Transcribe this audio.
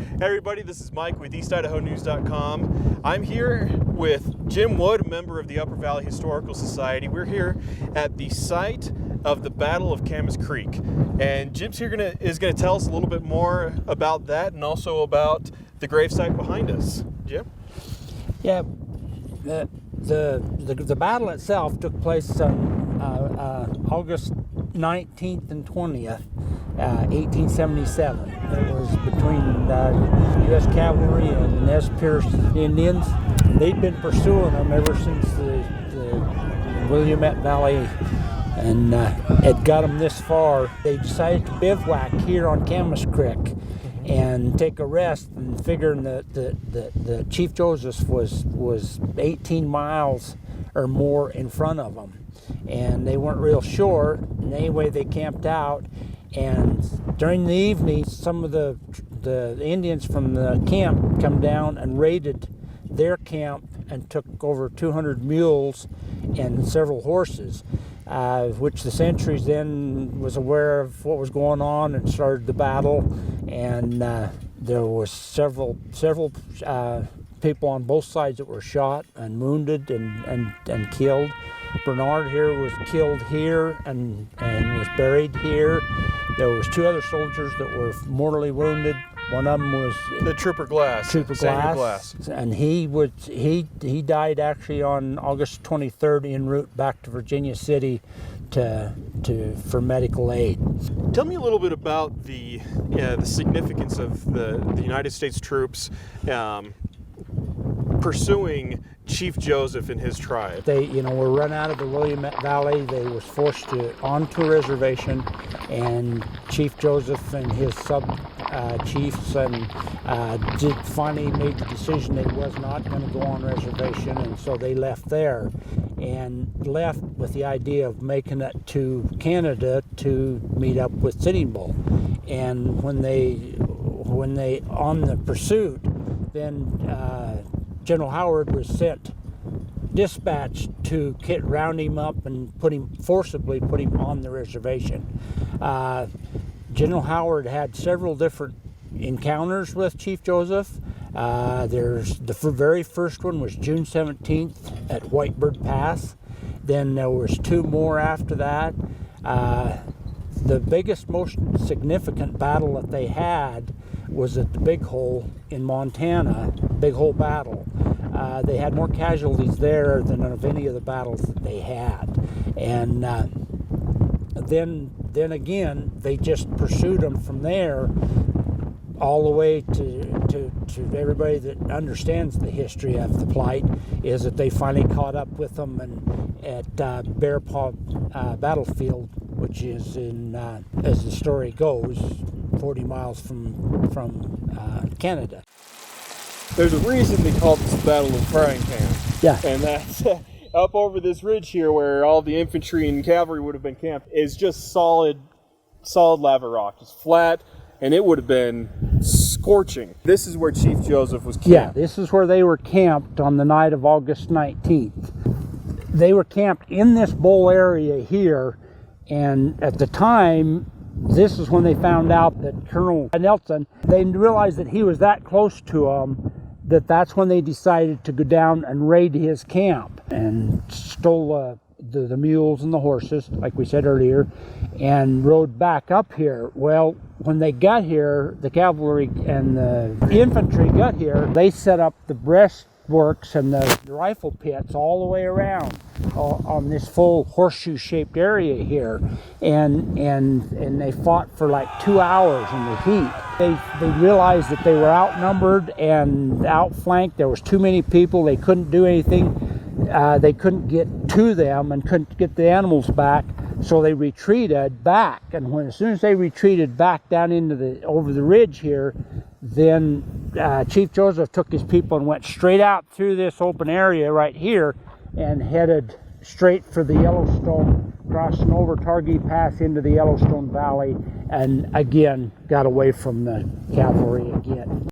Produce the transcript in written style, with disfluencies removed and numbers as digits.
Hey everybody, this is Mike with EastIdahoNews.com. I'm here with Jim Wood, a member of the Upper Valley Historical Society. We're here at the site of the Battle of Camas Creek, and Jim's here is gonna tell us a little bit more about that and also about the gravesite behind us. Jim? Yeah, the battle itself took place on August 19th and 20th, 1877. It was between U.S. Cavalry and the Nez Perce Indians. They'd been pursuing them ever since the Willamette Valley and had got them this far. They decided to bivouac here on Camas Creek and take a rest, and figuring that the Chief Joseph was 18 miles or more in front of them, and they weren't real sure. And anyway, they camped out, and during the evening, some of the Indians from the camp come down and raided their camp and took over 200 mules and several horses, which the sentries then was aware of what was going on and started the battle. And there was several people on both sides that were shot and wounded and killed. Bernard here was killed here and was buried here. There was two other soldiers that were mortally wounded. One of them was the Trooper Glass. And he died actually on August 23rd en route back to Virginia City for medical aid. Tell me a little bit about the significance of the United States troops pursuing Chief Joseph and his tribe. They, were run out of the Willamette Valley. They was forced onto a reservation, and Chief Joseph and his chiefs finally made the decision they was not going to go on reservation, and so they left there and left with the idea of making it to Canada to meet up with Sitting Bull. And when they on the pursuit, then General Howard was dispatched to round him up and forcibly put him on the reservation. General Howard had several different encounters with Chief Joseph. There's the very first one was June 17th at Whitebird Pass. Then there was two more after that. The biggest, most significant battle that they had was at the Big Hole in Montana, Big Hole Battle. They had more casualties there than of any of the battles that they had. And then again, they just pursued them from there all the way to everybody that understands the history of the plight, is that they finally caught up with them at Bear Paw Battlefield, which is in, as the story goes, 40 miles from Canada. There's a reason they call this the Battle of Frying Pan. Yeah. And that's up over this ridge here where all the infantry and cavalry would have been camped, is just solid lava rock. It's flat, and it would have been scorching. This is where Chief Joseph was camped. Yeah, this is where they were camped on the night of August 19th. They were camped in this bowl area here, and at the time, this is when they found out that Colonel Nelson, they realized that he was that close to them, that's when they decided to go down and raid his camp and stole the mules and the horses, like we said earlier, and rode back up here. Well, when they got here, the cavalry and the infantry got here, they set up the breastworks and the rifle pits all the way around on this full horseshoe-shaped area here, and they fought for like 2 hours in the heat. They realized that they were outnumbered and outflanked. There was too many people. They couldn't do anything. They couldn't get to them and couldn't get the animals back, so they retreated back. And as soon as they retreated back down over the ridge here, then Chief Joseph took his people and went straight out through this open area right here and headed straight for the Yellowstone, crossing over Targhee Pass into the Yellowstone Valley, and again got away from the cavalry again.